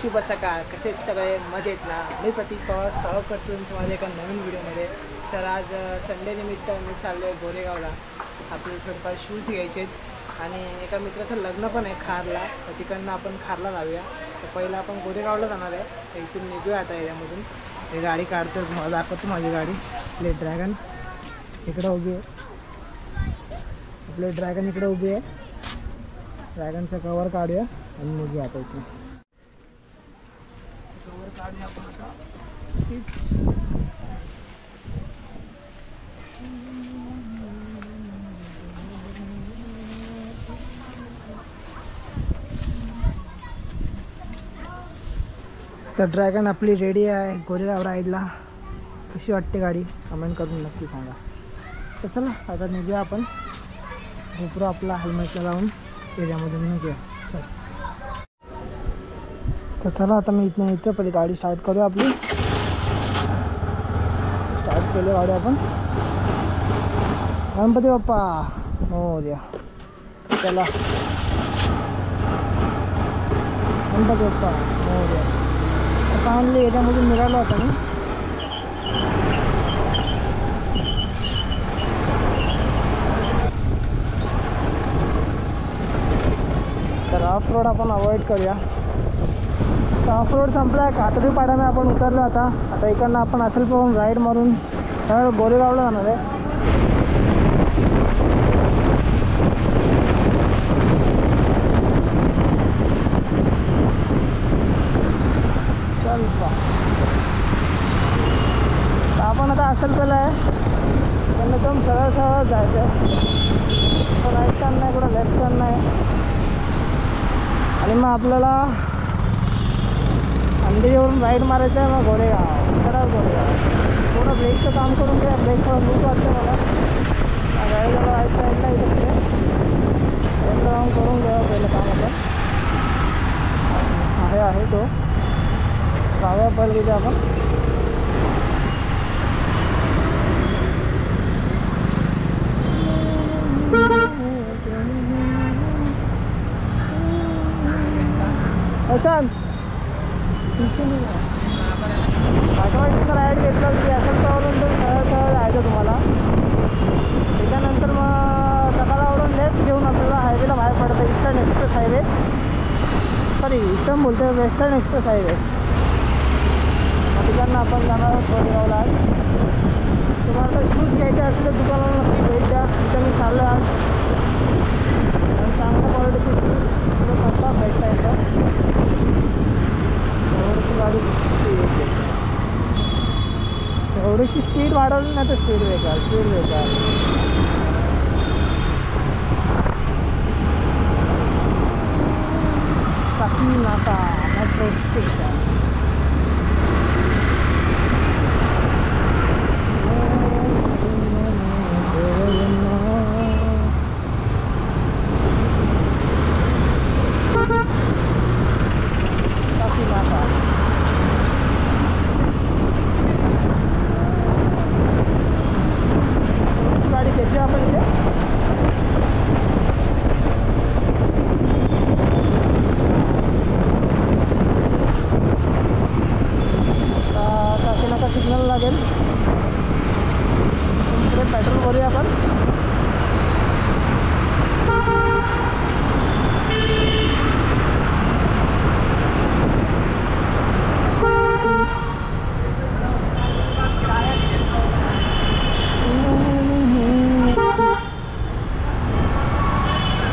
शुभ सकाळ. कसे सगळे मजेत ना? मी प्रतीक पवार स्वागत करतो तुमचं माझ्या एका नवीन व्हिडिओमध्ये. तर आज संडे निमित्त मी चाललो आहे गोरेगावला. आपले थोडेफार शूज घ्यायचे आहेत आणि एका मित्राचं लग्न पण आहे खारला, तर तिकडनं आपण खारला जाऊया. तर पहिलं आपण गोरेगावला जाणार आहे, तर इथून निघूया आता एरियामधून. हे गाडी काढतो, मला दाखवतो माझी गाडी. आपले ड्रॅगन इकडं उभी आहे, आपले ड्रॅगन इकडे उभी आहे. ड्रॅगनचं कवर काढूया आणि निघूया आता इथून. कवर काढूया आपण आता. स्टिच तर ड्रॅगन आपली रेडी आहे गोरेगाव राईडला. कशी वाटते गाडी कमेंट करून नक्की सांगा. तर चला आता निघूया आपण. गोप्रो आपला हेल्मेटला लावून एरियामधून निघूया. चल तर चला आता मी इथनं निघतो. पहिले गाडी स्टार्ट करूया आपली. स्टार्ट केली गाडी आपण. गणपती बाप्पा मोरया. चला गणपती बाप्पा मोरया. फायनली एरियामधून निघालो आता मी. तर ऑफ रोड आपण अवॉइड करूया. तर ऑफ रोड संपला. कातरी पाड्याने आपण उतरलो आता इकडनं आपण असेल पाहून राईड मारून सरळ गोरेगावला जाणार आहे. तर आपण आता असेल पहिलं आहे त्यांना एकदम सरळ सरळ जायचं. कुठं राईट टर्न नाही, कुठं लेफ्ट टर्न नाही. आणि मग आपल्याला अंधेरीवरून राईड मारायचं आहे. मग गोरेगाव सरळ गोरेगाव. थोडं ब्रेकचं काम करून घ्या. ब्रेकवर लूक वाटतं मला. गाडीला राईट साईडला इथे ब्रेक राऊंड करून घ्या पहिलं काम. आता आहे तो जाऊया पहिले तिथे आपण. प्रशांत पाठवायचं राईड घेतला की असेल त्यावरून तर सरळ सरळ जायचं तुम्हाला. त्याच्यानंतर मग सकाळवरून लेफ्ट घेऊन आपल्याला हायवेला बाहेर पडतं. Eastern express highway, sorry eastern बोलतो, वेस्टर्न एक्सप्रेस हायवे. तिकडनं आपण जाणार गोरेगावला. आज तुम्हाला जर शूज घ्यायचे असले तर दुकानाला नक्की भेट द्या. तिथं मी चाललो आज. आणि चांगल्या क्वालिटीचे शूज तिथं स्वतः भेटता येतं. एवढीशी गाडी एवढीशी स्पीड वाढवली नाही तर स्पीड वेगळा. साकी नाका मेट्रो स्टेशन. गाडी घेतली आपण इथे. साकीनाका सिग्नल लागेल. इकडे पेट्रोल भरूया आपण.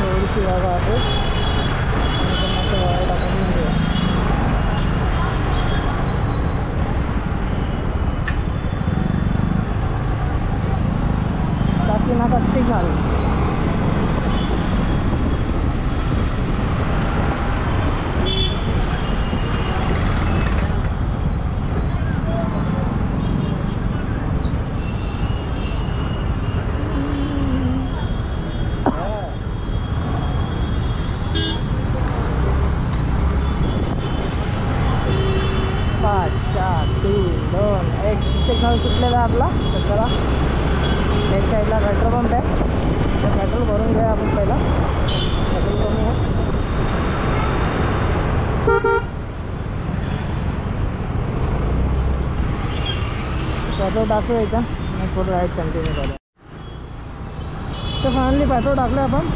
थोडीशी जागा आहे साकीनाका सिग्नल. सिग्नल सुटलेला आहे आपला. तर चला लेफ्ट साईडला पेट्रोल पंप आहे. तर पेट्रोल भरून घ्या आपण पहिला. पेट्रोल कमी आहे. पेट्रोल टाकूया इथं मग थोडं राईड कंटिन्यू करूया. तर फायनली पेट्रोल टाकलं आपण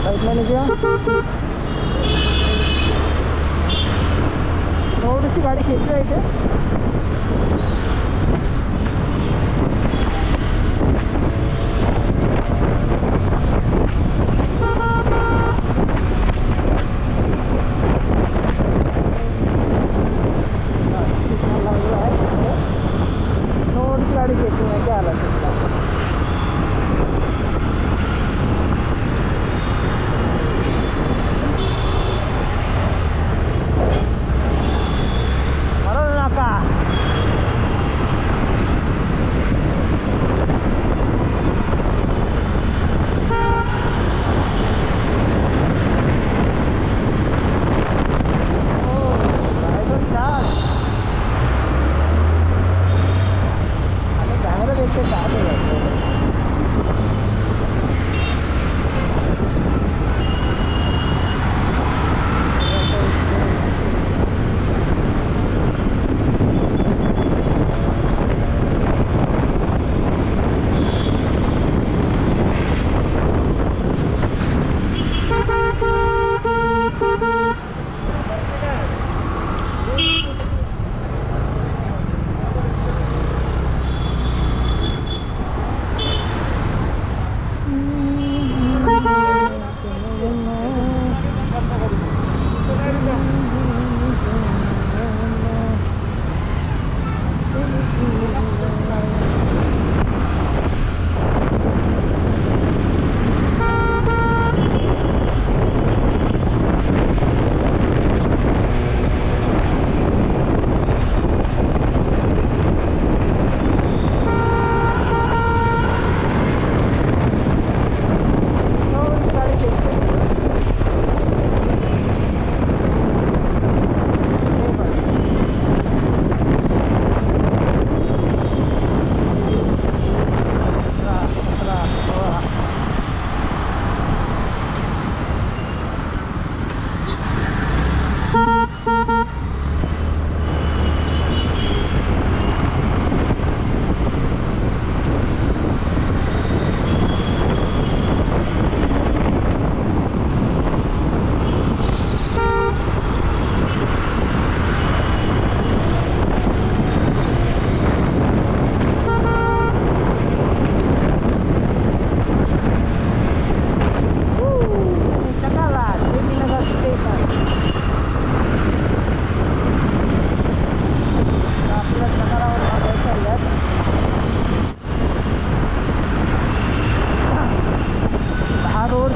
साईडला निघूया. थोडीशी गाडी खेचूया इथे. थोडीशी गाडी खेचूया की आला शिकला.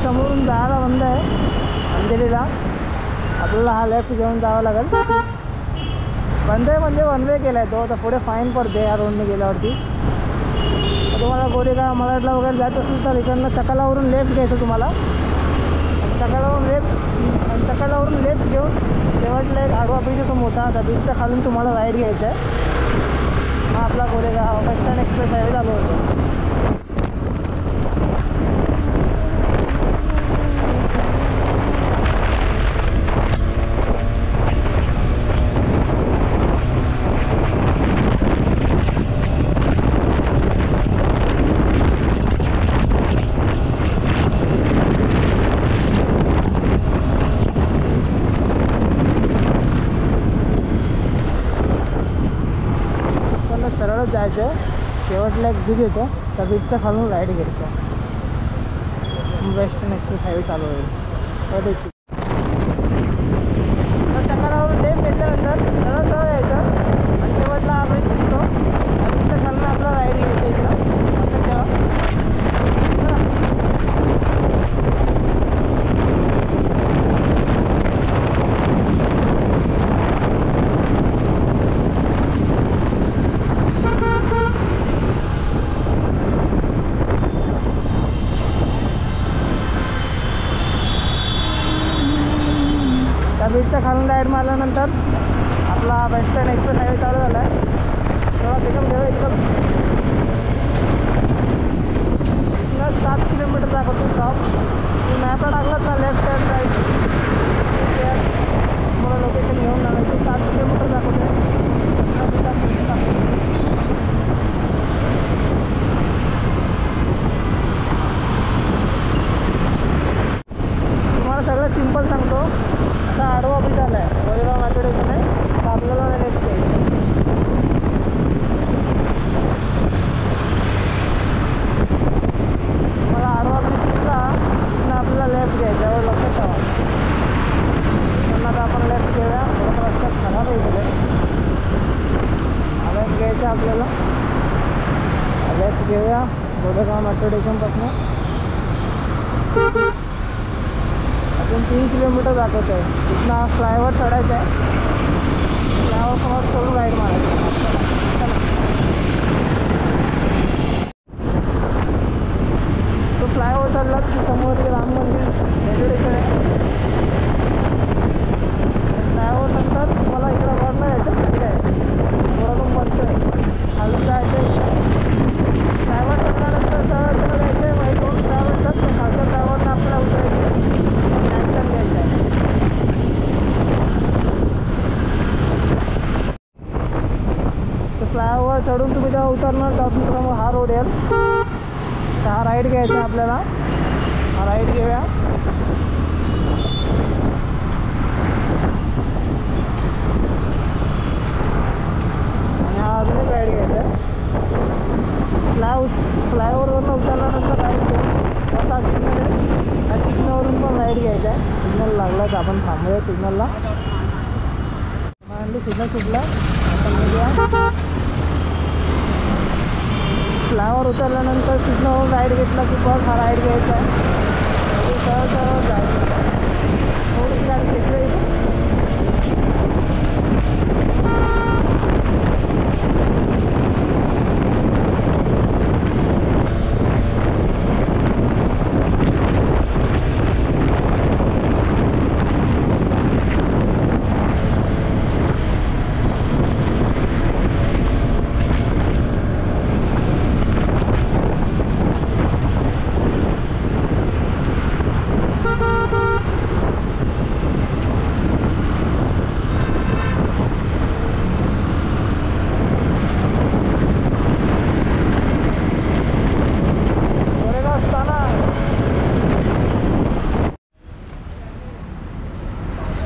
समोरून जायला बंद आहे अंधेरीला. आपल्याला हा लेफ्ट घेऊन जावं लागेल. बंद आहे म्हणजे वन वे केला आहे तो. आता पुढे फाईन पडते या रोडने गेल्यावरती. तर तुम्हाला गोरेगाव मराठला वगैरे जायचं असेल तर इकडनं चकालावरून लेफ्ट घ्यायचं तुम्हाला. चकालावरून लेफ्ट घेऊन शेवटला एक आडवा ब्रिज आहे तो मोठा. त्या ब्रिजच्या खालून तुम्हाला राईट घ्यायचं आहे. हा आपला गोरेगाव वेस्टर्न एक्सप्रेस हायवे चालू होतो. सरळच जायचं. शेवटला एक ब्रिज येतो त्या ब्रिजच्या खालून राईड घ्यायचं. वेस्टर्न एक्सप्रेस हायवे चालू होईल. चकारावरून लेफ्ट घेतल्यानंतर सरळ सरळ यायचं आणि शेवटला हा ब्रिज दिसतो. त्या ब्रिजच्या खालून आपला राईड घ्यायचं इकडं. लक्षात ठेवा. ब्रिजच्या खालून राईड मारल्यानंतर आपला वेस्टर्न एक्सप्रेस हायवे चालू झाला आहे. तेव्हा पिकअप घेऊ. इथनं 7 किलोमीटर दाखवतो स्टॉप. तुम्ही मॅपला टाकलात ना लेफ्ट हँड राईट तुम्हाला लोकेशन घेऊन जाणार. 7 किलोमीटर दाखवतो. आपला आडवा ब्रिज आला आहे, गोरेगाव मेट्रो स्टेशन आहे, तर आपल्याला लेफ्ट घ्यायचं. मला आडवा ब्रिज दिसला तर आपल्याला लेफ्ट घ्यायचा, एवढं लक्षात ठेवा. पण आता आपण लेफ्ट घेऊया, थोडं रस्ता खराब आहे इकडे. लेफ्ट घ्यायचं आपल्याला, लेफ्ट घेऊया गोरेगाव मेट्रो स्टेशनपासून. अजून 3 किलोमीटर दाखवत आहे. तिथनं फ्लायओव्हर चढायचं आहे, फ्लायओव्हर क्रॉस करून राईड मारायचं. तो फ्लायओव्हर चढला की समोर राम मंदिर मेट्रो स्टेशन आहे. फ्लायओव्हर नंतर तुम्हाला इकडं वरनं यायचं, खाली जायचं. थोडा तो बनतो आहे, खाली जायचं. फ्लायओव्हर चढल्यानंतर सरळ सरळ जायचं आहे, माहीत दोन फ्लायओव्हर चढतो, खालच्या फ्लायओव्हरनं आपल्याला उतरायचं नॅशनल घ्यायचं आहे. तर फ्लायओव्हर चढून तुम्ही जेव्हा उतरणार तेव्हा मग हा रोड येईल, तर हा राईड घ्यायचा आहे आपल्याला. हा राईड घेऊया. आणि हा अजून एक राईड घ्यायचा आहे. फ्लायओव्हरवरून उतरल्यानंतर राईड घेऊ. आता सिग्नल आहे, त्या सिग्नलवरून पण राईड घ्यायचा आहे. सिग्नल लागला तर आपण थांबूया सिग्नलला. सिग्नल सुटला, आपण निघूया. फ्लायओव्हर उतरल्यानंतर सिग्नलवरून राईड घेतला की बस हा राईड घ्यायचा आहे. सरळ सरळ जायचं. थोडीशी गाडी घेतली.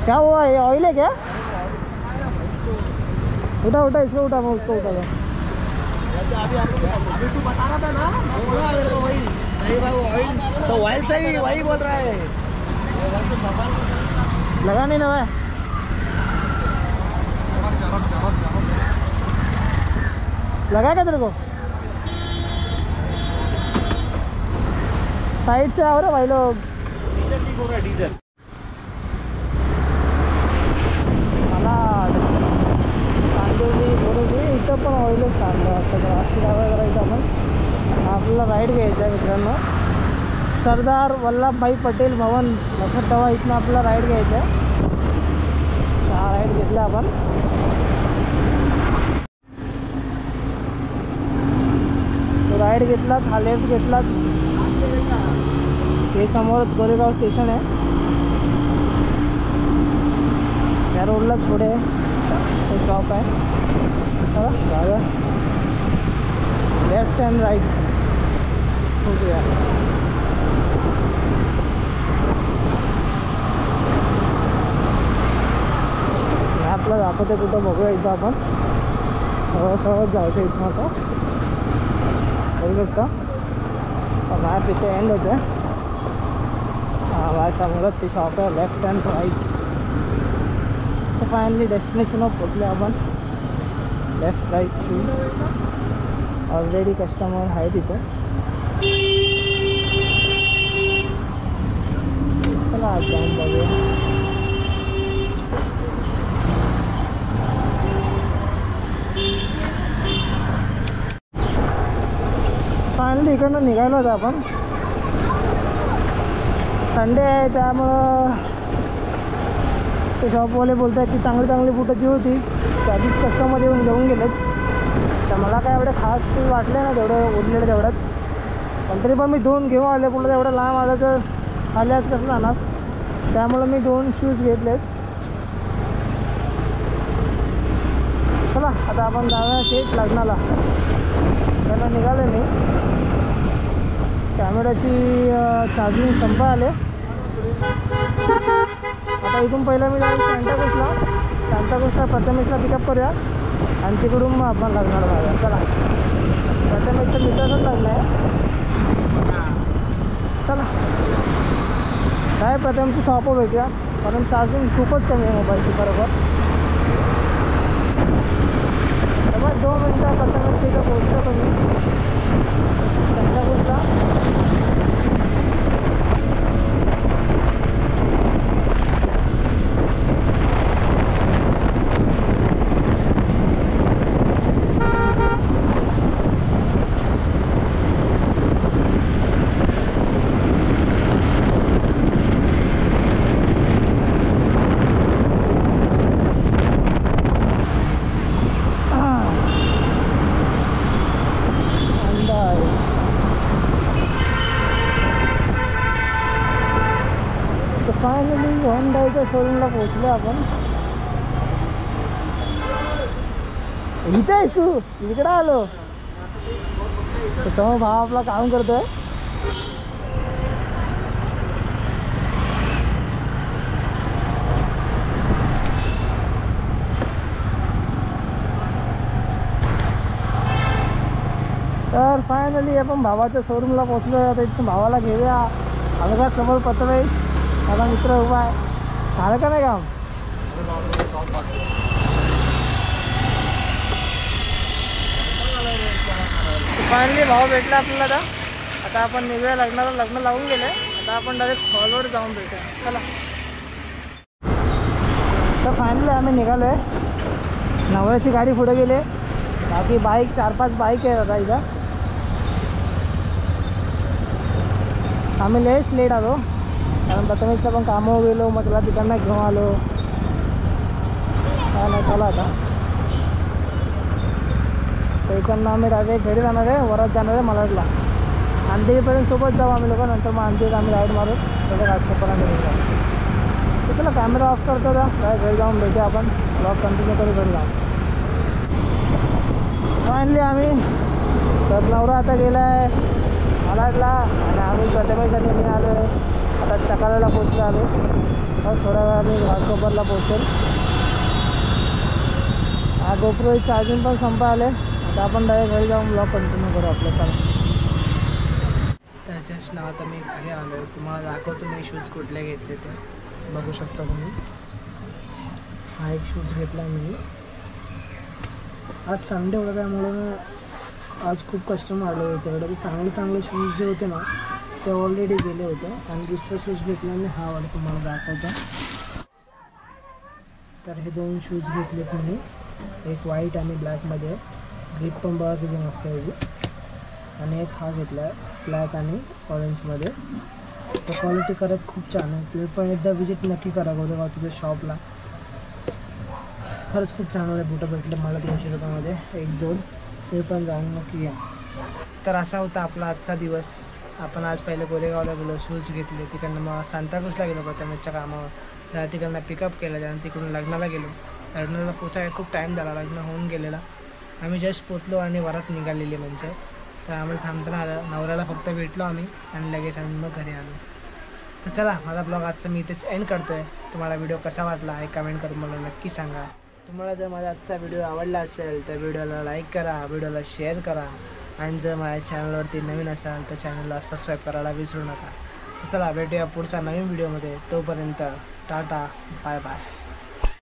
क्या हुआ, ये ऑयल है क्या? उठा उठा इसको, उठा मैं उसको उठा। अभी आपको बता रहा था ना, बोला मेरे को वही नहीं भाई, ऑयल तो ऑयल से ही वही बोल रहा है। लगा नहीं ना भाई, लगा क्या तेरे को? साइड से आओ रे भाई लोग। डीजल लीक हो रहा है, डीजल। इथं पण ऑइलच चांगलं असतं. तर अशी काय करायचं आपण, आपल्याला राईड घ्यायचं आहे मित्रांनो. सरदार वल्लभभाई पटेल भवन लक्षात ठेवा, इथनं आपल्याला राईड घ्यायचं आहे. हा राईड घेतला आपण. तो राईड घेतलात, हा लेफ्ट घेतलात. हे समोरच गोरेगाव स्टेशन आहे. या रोडलाच पुढे तो शॉप आहे. चला लेफ्ट अँड राईट होऊया. मॅपला दाखवते कुठं बघूया. इथं आपण सरळ सरळ जायचं इथून. आता बघू शकता मॅप इथे एंड होते. माझ्या समोरच ती शॉप आहे, लेफ्ट अँड राईट. तर फायनली डेस्टिनेशनवर पोचले आपण. Left right shoes already customer आहे तिथे. चला आज जाऊन बघूया. फायनली इकडनं निघालो होतो आपण. संडे आहे त्यामुळं ते शॉपवाले बोलत आहेत की चांगली चांगली बुटं जी होती त्याचीच कस्टमर येऊन घेऊन गेलेत. तर मला काय एवढे खास शूज वाटले ना तेवढं उरलेलं तेवढ्यात. पण तरी पण मी 2 घेऊन आले. पुढं एवढं लांब आलं तर आल्यात कसं जाणार, त्यामुळं मी 2 शूज घेतलेत. चला आता आपण जाऊया थेट लग्नाला. त्यांना निघाले मी. कॅमेऱ्याची चार्जिंग संपा आले. आता इथून पहिलं मी जाऊन सांताक्रूजला प्रथमेशला पिकअप करूया आणि तिकडून मग आपण लग्नाला जाऊया. चला, प्रथमेशच्या मित्राचंच लग्न आहे. चला काय प्रथमची शॉपवर भेटूया, कारण चार्जिंग खूपच कमी आहे मोबाईलची बरोबर. बस 2 मिनटं प्रथमेशच्या इथं पोहोचतो तुम्ही सांताक्रूजला. फायनली होंडाच्या शोरूमला पोहोचलो आपण. इथे आहेस तू? इकडे आलो. समोर भाव आपला काम करतोय. तर फायनली आपण भावाच्या शोरूमला पोहोचलो. आता इथून भावाला घेऊया. अलगा समोर प्रथमेश माझा मित्र उभा आहे. झालं का नाही काम? फायनली भाव भेटला आपल्याला. आता आपण निघूया लग्नाला. लग्न लावून गेले. आता आपण डायरेक्ट हॉलवर जाऊन भेटूया. चला. तर फायनली आम्ही निघालो आहे. नवऱ्याची गाडी पुढे गेले. बाकी बाईक 4-5 बाईक आहे आता इथं. आम्ही लेट आलो कारण प्रथमेशला पण कामावर गेलो, मग त्याला तिकडनं घेऊन आलो. काय नाही, चला आता तर इकडनं आम्ही डायरेक्ट घरी जाणार आहे. वरात जाणार आहे मलाडला. अंधेरीपर्यंत सोबत जाऊ आम्ही लोक. नंतर मग अंधेरीत आम्ही राईड मारू. थोडं घाटकोपरात निघून जाऊ. तर चला कॅमेरा ऑफ करतो का काय, घरी जाऊन भेटू आपण. ब्लॉग कंटिन्यू करू घरी जाऊन. फायनली आम्ही तर नवरा आता गेला आहे मलाडला आणि आम्ही प्रथमेश आणि मी आलो आहे. आता चकाराला पोचलो आलो. तर थोड्या वेळाने घाटकोपरला पोचेल. हा गोप्रो चार्जिंग पण संपा आले. आता आपण डायरेक्ट घरी जाऊन ब्लॉग कंटिन्यू करू आपलं. चला त्याच्याच नाव आता मी घरी आलो आहे. तुम्हाला दाखवतो मी शूज कुठले घेतले ते बघू शकता तुम्ही. हा एक शूज घेतला मी. आज संडे होता त्यामुळे आज खूप कस्टमर आले होते. चांगले शूज जे होते ना ते ऑलरेडी गेले होते. आणि दुसरा शूज घेतला मी हा वाला तुम्हाला दाखवतो. तर हे 2 शूज घेतले तुम्ही. एक व्हाईट आणि ब्लॅकमध्ये. ग्रिप पण बघा किती मस्त आहे याची. आणि एक हा घेतला आहे ब्लॅक आणि ऑरेंजमध्ये. तर क्वालिटी करत खूप छान आहे. तुम्ही पण एकदा विजिट नक्की करा गोरेगाव तिथे शॉपला. खरंच खूप चांगले बुटं भेटले मला 300 रुपयामध्ये एक जोड. ते पण जाऊन नक्की या. तर असा होता आपला आजचा दिवस. आपण आज पहिले गोरेगावला गेलो, शूज घेतले. तिकडनं मग सांताक्रूजला गेलो प्रथमेशच्या कामावर. त्या तिकडनं पिकअप केलं. त्यानंतर तिकडून लग्नाला गेलो. लग्नाला पोचायला खूप टाईम झाला. लग्न होऊन गेलेला. आम्ही जस्ट पोचलो आणि वरात निघालेली म्हणजे. तर आम्हाला थांबताना आलं. नवऱ्याला फक्त भेटलो आम्ही आणि लगेच आम्ही मग घरी आलो. तर चला माझा ब्लॉग आजचा मी इथेच एंड करतो आहे. तुम्हाला व्हिडिओ कसा वाटला हे कमेंट करून मला नक्की सांगा. तुम्हाला जर माझा आजचा व्हिडिओ आवडला असेल तर व्हिडिओला लाईक करा, व्हिडिओला शेअर करा. आणि जर माझ्या चॅनलवरती नवीन असाल तर चॅनलला सबस्क्राईब करायला विसरू नका. चला भेटूया पुढच्या नवीन व्हिडिओमध्ये. तोपर्यंत टाटा, बाय बाय.